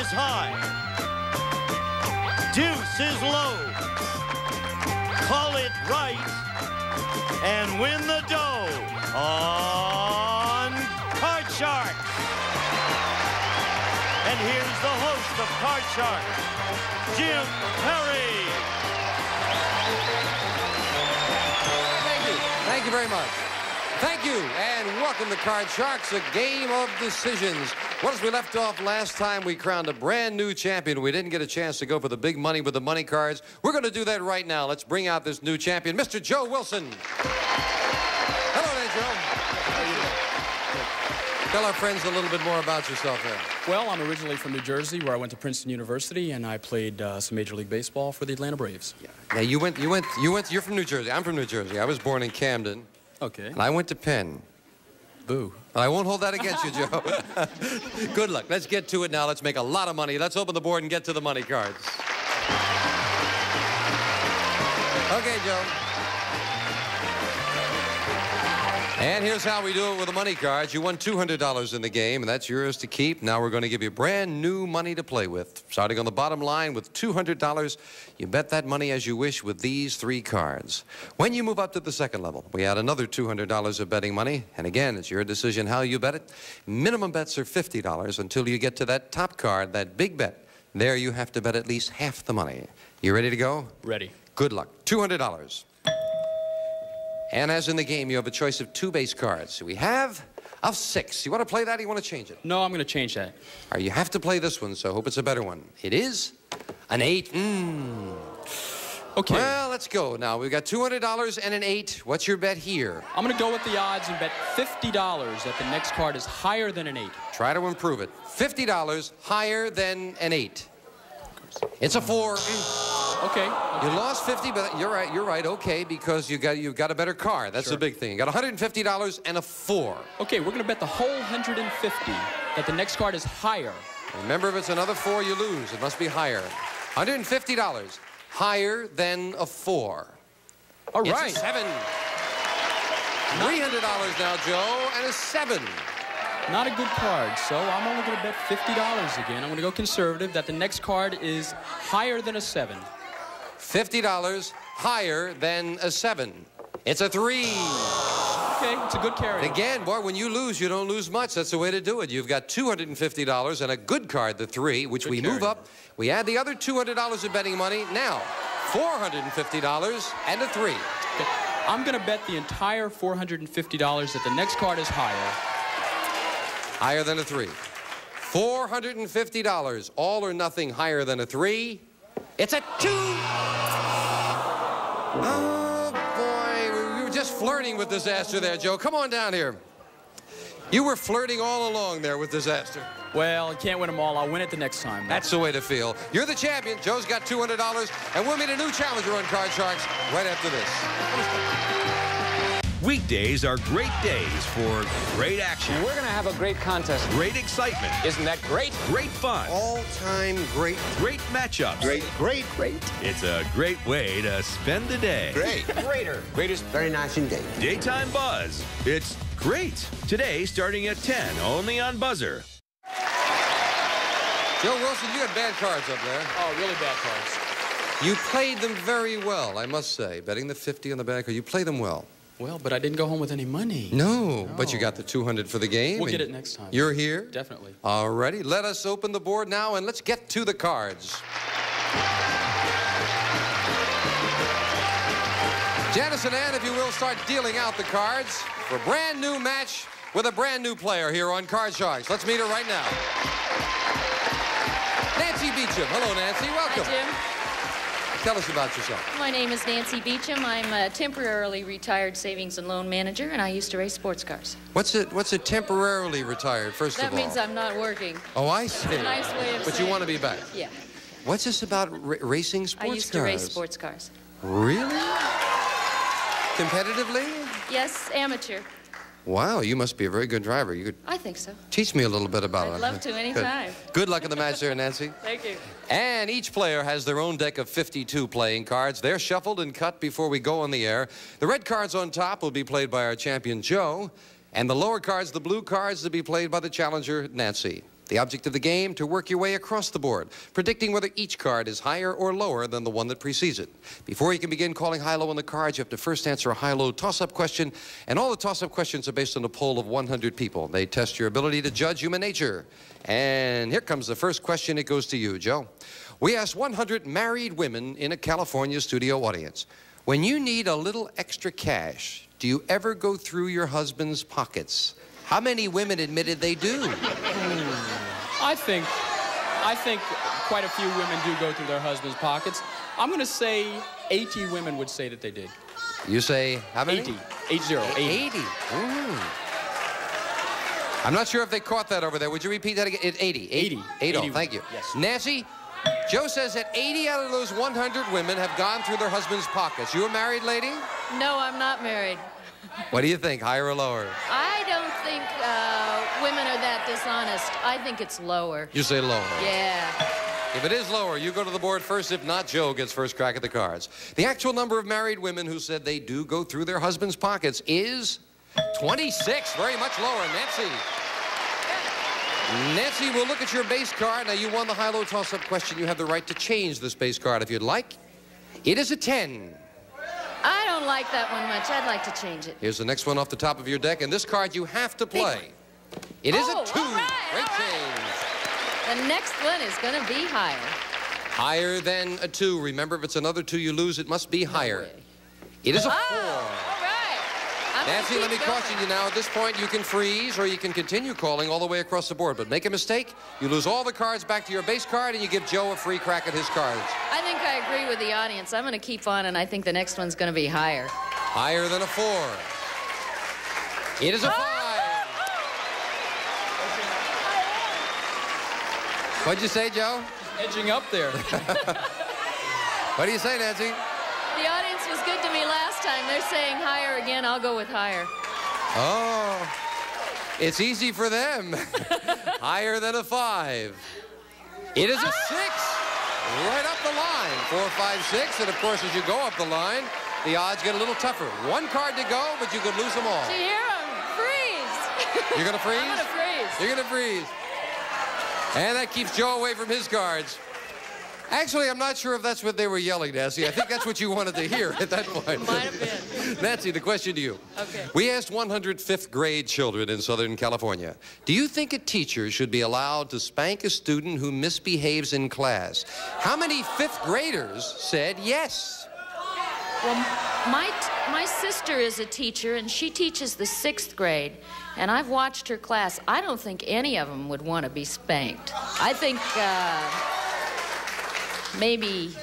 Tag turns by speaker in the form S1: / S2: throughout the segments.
S1: is high. Deuce is low. Call it right and win the dough on Card Shark. And here's the host of Card Shark, Jim Perry.
S2: Thank you. Thank you very much. Thank you, and welcome to Card Sharks, a game of decisions. Once we left off last time, we crowned a brand new champion. We didn't get a chance to go for the big money with the money cards. We're going to do that right now. Let's bring out this new champion, Mr. Joe Wilson. Hello there, Joe. How are you doing? Tell our friends a little bit more about yourself there.
S3: Well, I'm originally from New Jersey, where I went to Princeton University, and I played some Major League Baseball for the Atlanta Braves.
S2: Yeah, you're from New Jersey. I'm from New Jersey. I was born in Camden.
S3: Okay.
S2: And I went to Penn.
S3: Boo.
S2: But I won't hold that against you, Joe. Good luck. Let's get to it now. Let's make a lot of money. Let's open the board and get to the money cards. Okay, Joe. And here's how we do it with the money cards. You won $200 in the game, and that's yours to keep. Now we're going to give you brand new money to play with. Starting on the bottom line with $200, you bet that money as you wish with these 3 cards. When you move up to the second level, we add another $200 of betting money. And again, it's your decision how you bet it. Minimum bets are $50 until you get to that top card, that big bet. There you have to bet at least half the money. You ready to go?
S3: Ready.
S2: Good luck. $200. And as in the game, you have a choice of 2 base cards. We have of 6. You want to play that or you want to change it?
S3: No, I'm going to change that.
S2: All right, you have to play this one, so I hope it's a better one. It is an 8.
S3: Okay.
S2: Well, let's go. Now, we've got $200 and an 8. What's your bet here?
S3: I'm going to go with the odds and bet $50 that the next card is higher than an 8.
S2: Try to improve it. $50 higher than an 8. It's a 4.
S3: Okay.
S2: You lost 50, but you're right, okay, because you've got a better card. That's the big thing. You got $150 and a 4.
S3: Okay, we're going to bet the whole $150 that the next card is higher.
S2: Remember, if it's another 4, you lose. It must be higher. $150 higher than a 4.
S3: All right.
S2: It's a 7. $300 now, Joe, and a 7.
S3: Not a good card, so I'm only going to bet $50 again. I'm going to go conservative that the next card is higher than a 7.
S2: $50 higher than a 7. It's a 3.
S3: Okay, it's a good carry.
S2: Again, boy, when you lose, you don't lose much. That's the way to do it. You've got $250 and a good card, the 3, which we move up. We add the other $200 of betting money. Now, $450 and a 3.
S3: Okay. I'm going to bet the entire $450 that the next card is higher.
S2: Higher than a 3. $450, all or nothing higher than a 3. It's a 2. Oh, boy, we were just flirting with disaster there, Joe. Come on down here. You were flirting all along there with disaster.
S3: Well, you can't win them all. I'll win it the next time.
S2: That's the way to feel. You're the champion. Joe's got $200, and we'll meet a new challenger on Card Sharks right after this.
S4: Weekdays are great days for great action.
S5: We're going to have a great contest.
S4: Great excitement.
S5: Isn't that great?
S4: Great fun.
S2: All-time great.
S4: Great matchups.
S6: Great.
S4: It's a great way to spend the day.
S6: Great.
S5: Greater.
S6: Greatest. Very nice indeed.
S4: Daytime Buzz. It's great. Today starting at 10, only on Buzzer.
S2: Joe Wilson, you had bad cards up there.
S3: Oh, really bad cards.
S2: You played them very well, I must say. Betting the 50 on the back, you played them well.
S3: Well, but I didn't go home with any money.
S2: No, but you got the 200 for the game.
S3: We'll get it next time.
S2: You're here?
S3: Definitely.
S2: All righty. Let us open the board now, and let's get to the cards. Janice and Ann, if you will, start dealing out the cards for a brand new match with a brand new player here on Card Sharks. Let's meet her right now. Nancy Beecham. Hello, Nancy. Welcome.
S7: Hi, Jim.
S2: Tell us about yourself.
S7: My name is Nancy Beecham. I'm a temporarily retired savings and loan manager, and I used to race sports cars.
S2: What's it temporarily retired, first of all?
S7: That means I'm not working.
S2: Oh, I see.
S7: It's a nice way of
S2: But
S7: saying
S2: you want to be back?
S7: Yeah.
S2: What's this about racing sports cars?
S7: I used to race sports cars.
S2: Really? Competitively?
S7: Yes, amateur.
S2: Wow, you must be a very good driver. You could
S7: I think so.
S2: teach me a little bit about it.
S7: I'd love to anytime.
S2: Good luck in the match there, Nancy.
S7: Thank you.
S2: And each player has their own deck of 52 playing cards. They're shuffled and cut before we go on the air. The red cards on top will be played by our champion, Joe. And the lower cards, the blue cards, will be played by the challenger, Nancy. The object of the game, to work your way across the board, predicting whether each card is higher or lower than the one that precedes it. Before you can begin calling high-low on the cards, you have to first answer a high-low toss-up question, and all the toss-up questions are based on a poll of 100 people. They test your ability to judge human nature. And here comes the first question. It goes to you, Joe. We asked 100 married women in a California studio audience, when you need a little extra cash, do you ever go through your husband's pockets? How many women admitted they do?
S3: I think quite a few women do go through their husband's pockets. I'm going to say 80 women would say that they did.
S2: You say how many?
S3: 80. 80.
S2: 80. I'm not sure if they caught that over there. Would you repeat that again? 80.
S3: 80.
S2: 80. Thank you.
S3: Yes.
S2: Nancy, Joe says that 80 out of those 100 women have gone through their husband's pockets. You a married lady?
S7: No, I'm not married.
S2: What do you think, higher or lower?
S7: I don't think women are that dishonest. I think it's lower.
S2: You say lower.
S7: Yeah.
S2: If it is lower, you go to the board first. If not, Joe gets first crack at the cards. The actual number of married women who said they do go through their husband's pockets is 26. Very much lower. Nancy. Nancy, we'll look at your base card. Now, you won the high-low toss-up question. You have the right to change this base card if you'd like. It is a 10.
S7: I don't like that one much. I'd like to change it.
S2: Here's the next one off the top of your deck, and this card you have to play. It is a 2.
S7: All right,
S2: Great
S7: all right.
S2: change.
S7: The next one is going to be higher.
S2: Higher than a 2. Remember, if it's another 2 you lose, it must be higher.
S7: way.
S2: It is a 4.
S7: All right. I'm gonna
S2: Nancy,
S7: keep
S2: let me
S7: going.
S2: caution you now. At this point, you can freeze or you can continue calling all the way across the board. But make a mistake, you lose all the cards back to your base card, and you give Joe a free crack at his cards.
S7: I think I agree with the audience. I'm going to keep on, and I think the next one's going to be higher.
S2: Higher than a 4. It is a 5. What'd you say, Joe?
S3: Edging up there.
S2: What do you say, Nancy?
S7: The audience was good to me last time. They're saying higher again. I'll go with higher.
S2: Oh, it's easy for them. Higher than a 5. It is a 6. Right up the line. 4, 5, 6. And of course, as you go up the line, the odds get a little tougher. 1 card to go, but you could lose them all.
S7: Do you hear him? Freeze.
S2: You're going to freeze?
S7: I'm going to freeze.
S2: You're going to freeze. And that keeps Joe away from his cards. Actually, I'm not sure if that's what they were yelling, Nancy. I think that's what you wanted to hear at that point.
S7: Might have been.
S2: Nancy, the question to you.
S7: Okay.
S2: We asked 100 fifth grade children in Southern California, do you think a teacher should be allowed to spank a student who misbehaves in class? How many fifth graders said yes?
S7: Well, my sister is a teacher, and she teaches the 6th grade, and I've watched her class. I don't think any of them would want to be spanked. I think maybe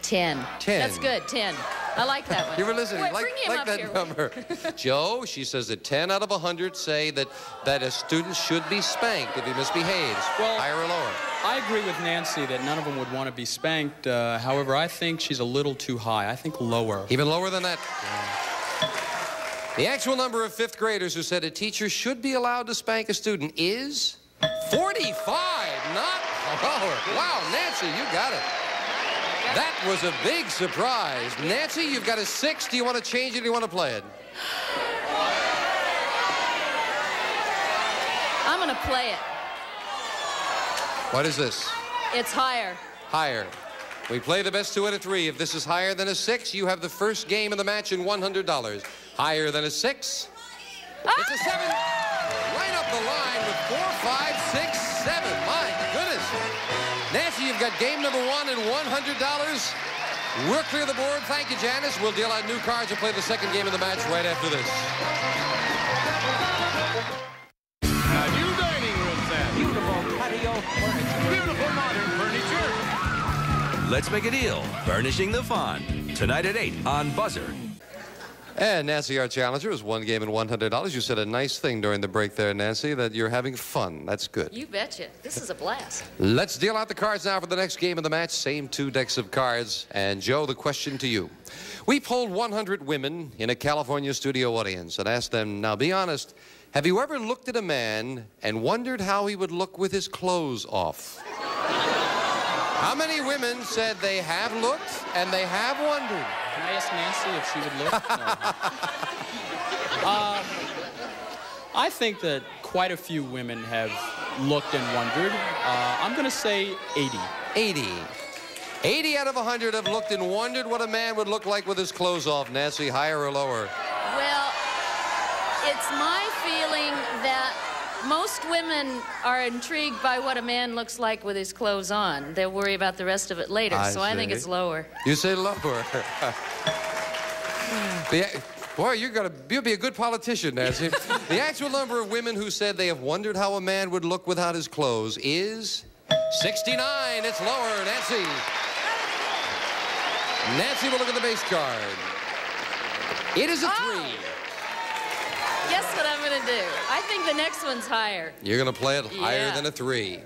S7: 10.
S2: 10.
S7: That's good, 10. I like that one.
S2: You were listening.
S7: Wait,
S2: like
S7: bring him up
S2: that
S7: here.
S2: number. Joe, she says that 10 out of 100 say that a student should be spanked if he misbehaves.
S3: Well,
S2: higher or lower?
S3: I agree with Nancy that none of them would want to be spanked. However, I think she's a little too high. I think lower.
S2: Even lower than that? The actual number of fifth graders who said a teacher should be allowed to spank a student is 45, not lower. Wow, Nancy, you got it. That was a big surprise. Nancy, you've got a 6. Do you want to change it or do you want to play it?
S7: I'm going to play it.
S2: What is this?
S7: It's higher.
S2: Higher. We play the best 2 out of 3. If this is higher than a 6, you have the first game of the match and $100. Higher than a 6, it's a 7. Right up the line with 4, 5, 6, 7. My goodness. Nancy, you've got game number 1 and $100. We'll clear the board. Thank you, Janice. We'll deal out new cards and play the second game of the match right after this.
S1: A new dining room set.
S5: Beautiful patio furniture.
S1: Beautiful modern furniture.
S4: Let's make a deal. Furnishing the Fun. Tonight at 8 on Buzzer.
S2: And Nancy, our challenger, is 1 game and $100. You said a nice thing during the break there, Nancy, that you're having fun. That's good.
S7: You betcha. This is a blast.
S2: Let's deal out the cards now for the next game of the match. Same 2 decks of cards. And Joe, the question to you. We polled 100 women in a California studio audience and asked them, now be honest, have you ever looked at a man and wondered how he would look with his clothes off? How many women said they have looked and they have wondered?
S3: Can I ask Nancy if she would look? No. I think that quite a few women have looked and wondered. I'm going to say 80.
S2: 80. 80 out of 100 have looked and wondered what a man would look like with his clothes off. Nancy, higher or lower?
S7: Well, it's my feeling that most women are intrigued by what a man looks like with his clothes on. They'll worry about the rest of it later, so I think it's lower.
S2: You say lower. Boy, you'll be a good politician, Nancy. The actual number of women who said they have wondered how a man would look without his clothes is 69. It's lower, Nancy. Nancy will look at the base card. It is a 3.
S7: Guess what I'm going to do? I think the next one's higher.
S2: You're going to play it higher than a 3.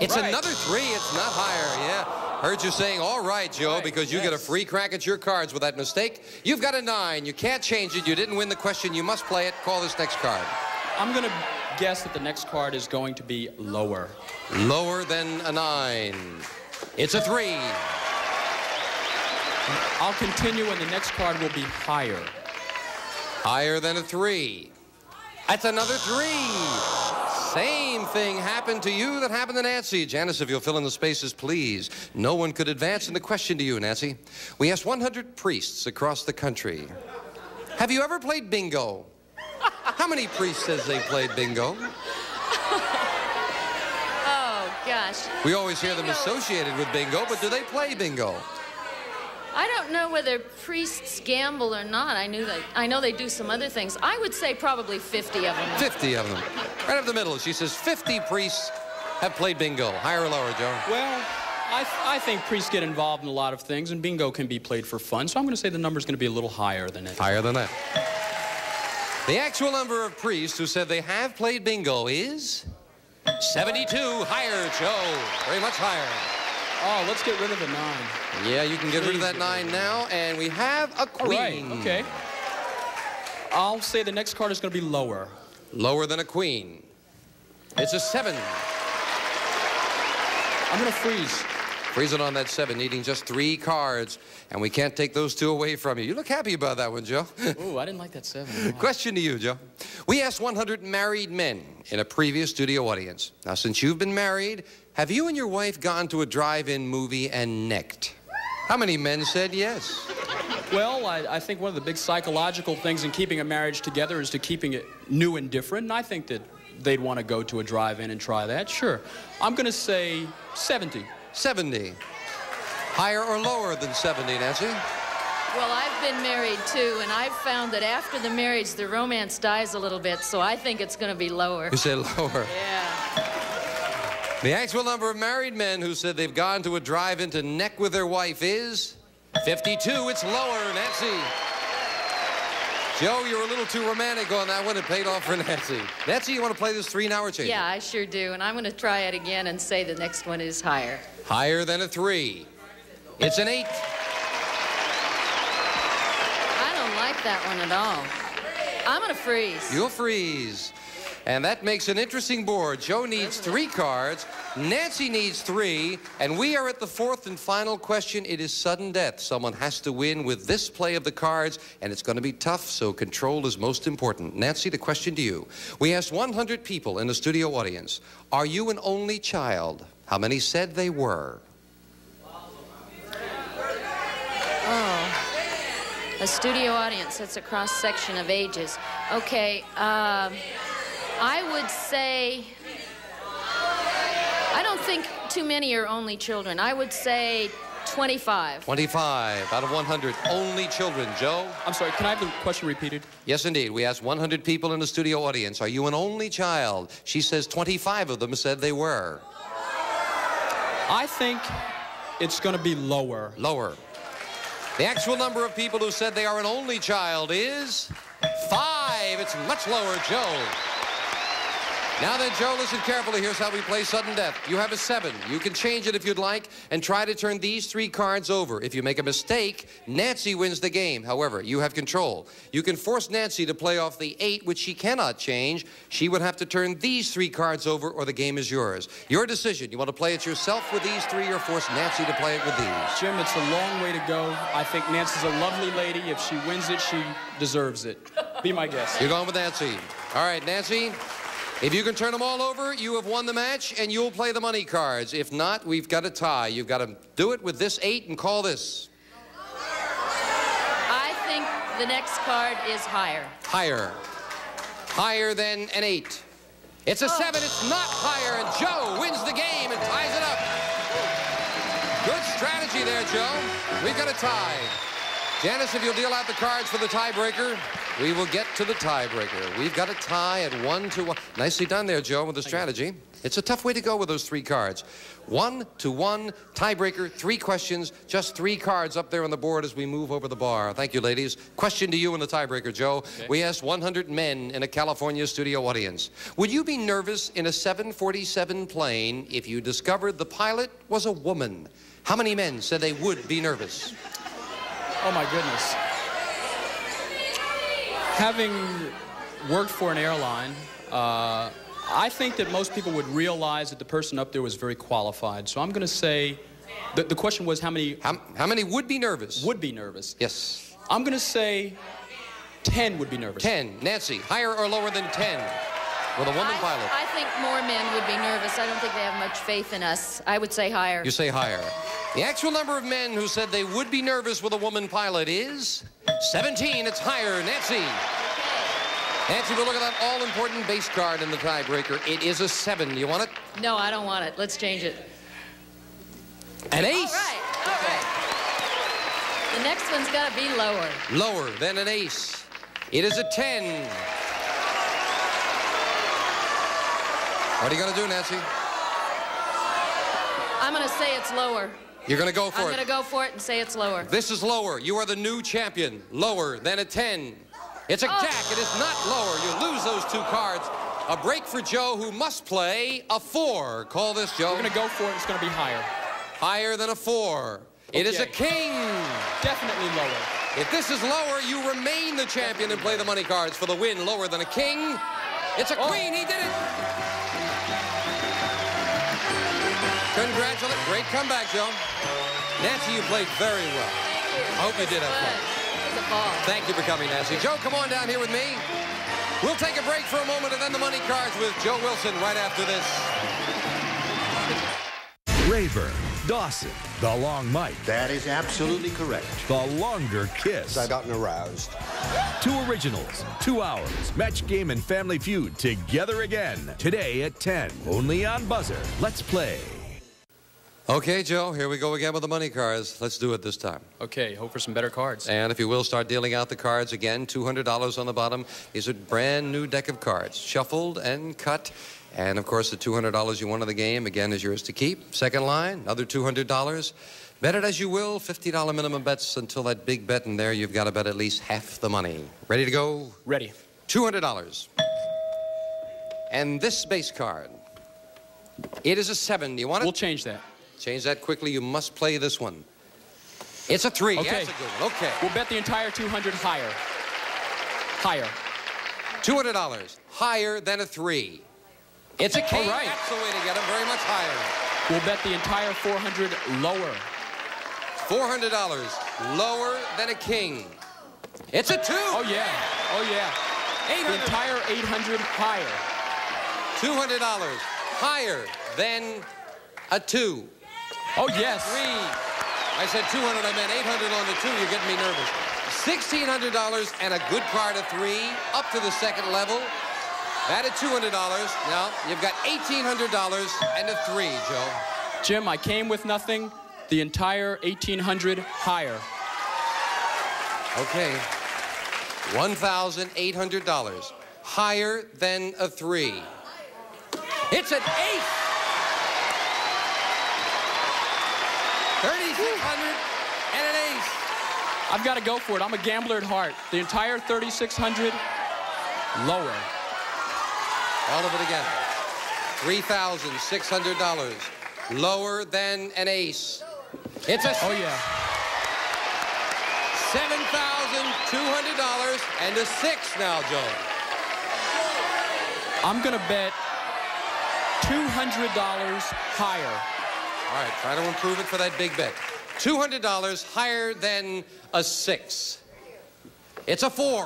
S2: It's another 3. It's not higher, yeah. Heard you saying, all right, Joe, because you get a free crack at your cards with that mistake. You've got a 9. You can't change it. You didn't win the question. You must play it. Call this next card.
S3: I'm going to guess that the next card is going to be lower.
S2: Lower than a 9. It's a 3.
S3: I'll continue, and the next card will be higher.
S2: Higher than a 3. That's another 3. Same thing happened to you that happened to Nancy. Janice, if you'll fill in the spaces, please. No one could advance in the question to you, Nancy. We asked 100 priests across the country. Have you ever played bingo? How many priests says they played bingo?
S7: Oh, gosh.
S2: We always hear them associated with bingo, but do they play bingo?
S7: I don't know whether priests gamble or not. I know they do some other things. I would say probably 50 of them.
S2: 50 of them. Right up the middle. She says 50 priests have played bingo. Higher or lower, Joe?
S3: Well, I think priests get involved in a lot of things, and bingo can be played for fun, so I'm going to say the number's going to be a little higher than that.
S2: Higher than that. The actual number of priests who said they have played bingo is 72. Higher, Joe. Very much higher.
S3: Oh, let's get rid of the 9.
S2: Yeah, you can get rid of that 9 now, and we have a queen.
S3: All right, okay. I'll say the next card is going to be lower.
S2: Lower than a queen. It's a 7.
S3: I'm going to freeze.
S2: Freeze it on that 7, needing just 3 cards, and we can't take those 2 away from you. You look happy about that one, Joe.
S3: Ooh, I didn't like that 7. Wow.
S2: Question to you, Joe. We asked 100 married men in a previous studio audience. Now, since you've been married, have you and your wife gone to a drive-in movie and necked? How many men said yes?
S3: Well, I think one of the big psychological things in keeping a marriage together is to keeping it new and different, and I think that they'd want to go to a drive-in and try that. Sure. I'm going to say 70.
S2: 70. Higher or lower than 70, Nancy?
S7: Well, I've been married, too, and I've found that after the marriage, the romance dies a little bit, so I think it's going to be lower.
S2: You said lower.
S7: Yeah.
S2: The actual number of married men who said they've gone to a drive-in to neck with their wife is 52. It's lower, Nancy. Joe, you're a little too romantic on that one. It paid off for Nancy. Nancy, you want to play this 3 now or change it?
S7: Yeah, I sure do, and I'm going to try it again and say the next one is higher.
S2: Higher than a 3. It's an 8.
S7: I don't like that one at all. I'm going to freeze.
S2: You'll freeze. And that makes an interesting board. Joe needs 3 cards. Nancy needs 3. And we are at the 4th and final question. It is sudden death. Someone has to win with this play of the cards, and it's going to be tough, so control is most important. Nancy, the question to you. We asked 100 people in the studio audience, are you an only child? How many said they were?
S7: Oh. A studio audience, that's a cross-section of ages. Okay, I would say, I don't think too many are only children. I would say 25.
S2: 25 out of 100. Only children. Joe?
S3: I'm sorry, can I have the question repeated?
S2: Yes, indeed. We asked 100 people in the studio audience, are you an only child? She says 25 of them said they were.
S3: I think it's going to be lower.
S2: Lower. The actual number of people who said they are an only child is 5. It's much lower, Joe. Now then, Joe, listen carefully. Here's how we play sudden death. You have a 7. You can change it if you'd like and try to turn these 3 cards over. If you make a mistake, Nancy wins the game. However, you have control. You can force Nancy to play off the 8, which she cannot change. She would have to turn these 3 cards over or the game is yours. Your decision. You want to play it yourself with these 3 or force Nancy to play it with these?
S3: Jim, it's a long way to go. I think Nancy's a lovely lady. If she wins it, she deserves it. Be my guest.
S2: You're going with Nancy. All right, Nancy. If you can turn them all over, you have won the match, and you'll play the money cards. If not, we've got a tie. You've got to do it with this 8 and call this.
S7: I think the next card is higher.
S2: Higher. Higher than an 8. It's a 7. It's not higher, and Joe wins the game and ties it up. Good strategy there, Joe. We've got a tie. Janice, if you'll deal out the cards for the tiebreaker, we will get to the tiebreaker. We've got a tie at 1-1. Nicely done there, Joe, with the strategy. It's a tough way to go with those 3 cards. 1-1, tiebreaker, 3 questions, just 3 cards up there on the board as we move over the bar. Thank you, ladies. Question to you in the tiebreaker, Joe. Okay. We asked 100 men in a California studio audience. Would you be nervous in a 747 plane if you discovered the pilot was a woman? How many men said they would be nervous?
S3: Oh, my goodness. Having worked for an airline, I think that most people would realize that the person up there was very qualified. So I'm going to say, the question was how many...
S2: How many would be nervous?
S3: Would be nervous.
S2: Yes.
S3: I'm going to say 10 would be nervous.
S2: 10. Nancy, higher or lower than 10 with a woman pilot?
S7: I think more men would be nervous. I don't think they have much faith in us. I would say higher.
S2: You say higher. The actual number of men who said they would be nervous with a woman pilot is 17. It's higher. Nancy. Nancy, we'll look at that all-important base card in the tiebreaker. It is a 7. You want it?
S7: No, I don't want it. Let's change it.
S2: An ace.
S7: All right. All right. The next one's got to be lower.
S2: Lower than an ace. It is a 10. What are you going to do, Nancy?
S7: I'm going to say it's lower.
S2: You're going to go for it?
S7: I'm going to go for it and say it's lower.
S2: This is lower. You are the new champion. Lower than a 10. It's a jack. It is not lower. You lose those 2 cards. A break for Joe, who must play a 4. Call this, Joe.
S3: We're going to go for it. It's going to be higher.
S2: Higher than a 4. Okay. It is a king.
S3: Definitely lower.
S2: If this is lower, you remain the champion and play the money cards for the win. Lower than a king. It's a queen. He did it. Congratulations. Great comeback, Joe. Nancy, you played very well. I hope you did have fun. Thank you for coming, Nancy. Joe, come on down here with me. We'll take a break for a moment and then the money cards with Joe Wilson right after this.
S4: Rayburn, Dawson, the long Mike.
S6: That is absolutely correct.
S4: The longer kiss.
S6: I've gotten aroused.
S4: 2 originals, 2 hours. Match Game and Family Feud together again. Today at 10. Only on Buzzer. Let's play.
S2: Okay, Joe, here we go again with the money cards. Let's do it this time.
S3: Okay, hope for some better cards.
S2: And if you will, start dealing out the cards again. $200 on the bottom. These are brand new deck of cards, shuffled and cut. And, of course, the $200 you won in the game, again, is yours to keep. Second line, another $200. Bet it as you will, $50 minimum bets until that big bet in there. You've got to bet at least half the money. Ready to go?
S3: Ready.
S2: $200. And this base card, it is a 7. You want it?
S3: We'll change that.
S2: Change that quickly. You must play this one. It's a 3.
S3: Okay.
S2: That's a good one. Okay.
S3: We'll bet the entire 200 higher. Higher.
S2: $200. Higher than a 3. It's a king.
S3: All right.
S2: That's the way to get him. Very much higher.
S3: We'll bet the entire 400 lower.
S2: $400. Lower than a king. It's a 2.
S3: Oh, yeah. Oh, yeah.
S2: 800.
S3: The entire 800 higher.
S2: $200. Higher than a 2.
S3: Oh, yes.
S2: 3. I said 200. I meant 800 on the 2. You're getting me nervous. $1,600 and a good card of 3 up to the second level. That at $200. Now, you've got $1,800 and a 3, Joe.
S3: Jim, I came with nothing. The entire 1,800 higher.
S2: Okay. $1,800. Higher than a 3. It's an 8. $3,600 and an ace.
S3: I've got to go for it. I'm a gambler at heart. The entire 3,600 lower.
S2: All of it again. $3,600. Lower than an ace. It's a...
S3: Oh, yeah.
S2: $7,200 and a 6 now, Joe.
S3: I'm going to bet $200 higher.
S2: All right, try to improve it for that big bet. $200 higher than a 6. It's a 4.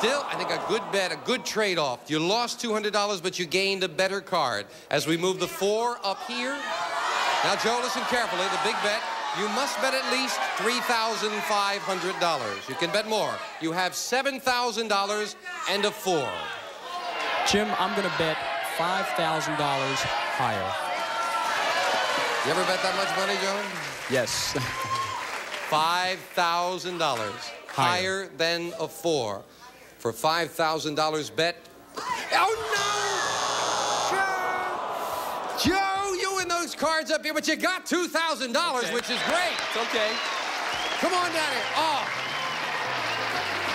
S2: Still, I think a good bet, a good trade-off. You lost $200, but you gained a better card. As we move the 4 up here. Now, Joe, listen carefully. The big bet, you must bet at least $3,500. You can bet more. You have $7,000 and a 4.
S3: Jim, I'm going to bet $5,000 higher.
S2: You ever bet that much money, Joe?
S3: Yes.
S2: $5,000 higher than a 4. For $5,000 bet. Oh, no! Joe, you win those cards up here, but you got $2,000, okay, which is great.
S3: It's okay.
S2: Come on down here. Oh.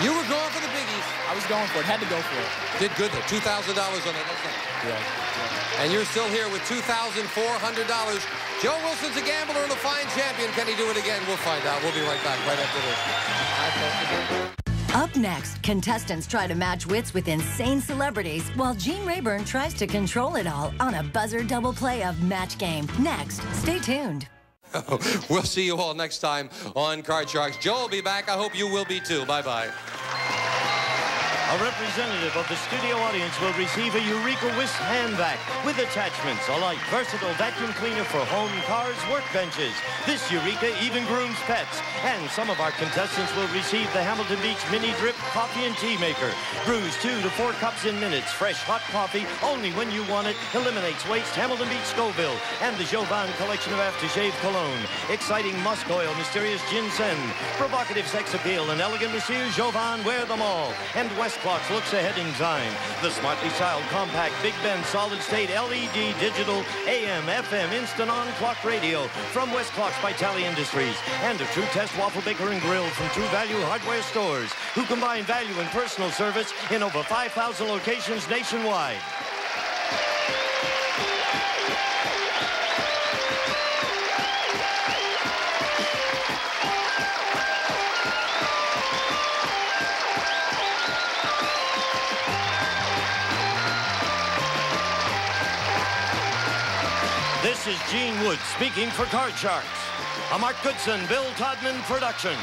S2: You were going for the biggies.
S3: I was going for it. Had to go for it.
S2: Did good, though. $2,000 on it.
S3: Yeah.
S2: And you're still here with $2,400. Joe Wilson's a gambler and a fine champion. Can he do it again? We'll find out. We'll be right back right after this.
S8: Up next, contestants try to match wits with insane celebrities while Gene Rayburn tries to control it all on a buzzer double play of Match Game. Next, stay tuned.
S2: We'll see you all next time on Card Sharks. Joe will be back. I hope you will be too. Bye-bye.
S1: A representative of the studio audience will receive a Eureka Whisk hand vac with attachments, a light, versatile vacuum cleaner for home, cars, workbenches. This Eureka even grooms pets. And some of our contestants will receive the Hamilton Beach Mini Drip Coffee and Tea Maker. Brews 2 to 4 cups in minutes. Fresh hot coffee only when you want it. Eliminates waste. Hamilton Beach Scoville. And the Jovan collection of aftershave cologne. Exciting musk oil, mysterious ginseng. Provocative sex appeal and elegant Monsieur Jovan wear them all. And West Clocks looks ahead in time. The smartly styled compact Big Ben solid state LED digital AM, FM, instant on clock radio from West Clocks by Tally Industries. And a True Test waffle baker and grill from True Value Hardware Stores, who combine value and personal service in over 5,000 locations nationwide. This is Gene Wood speaking for Card Sharks. A Mark Goodson, Bill Todman production.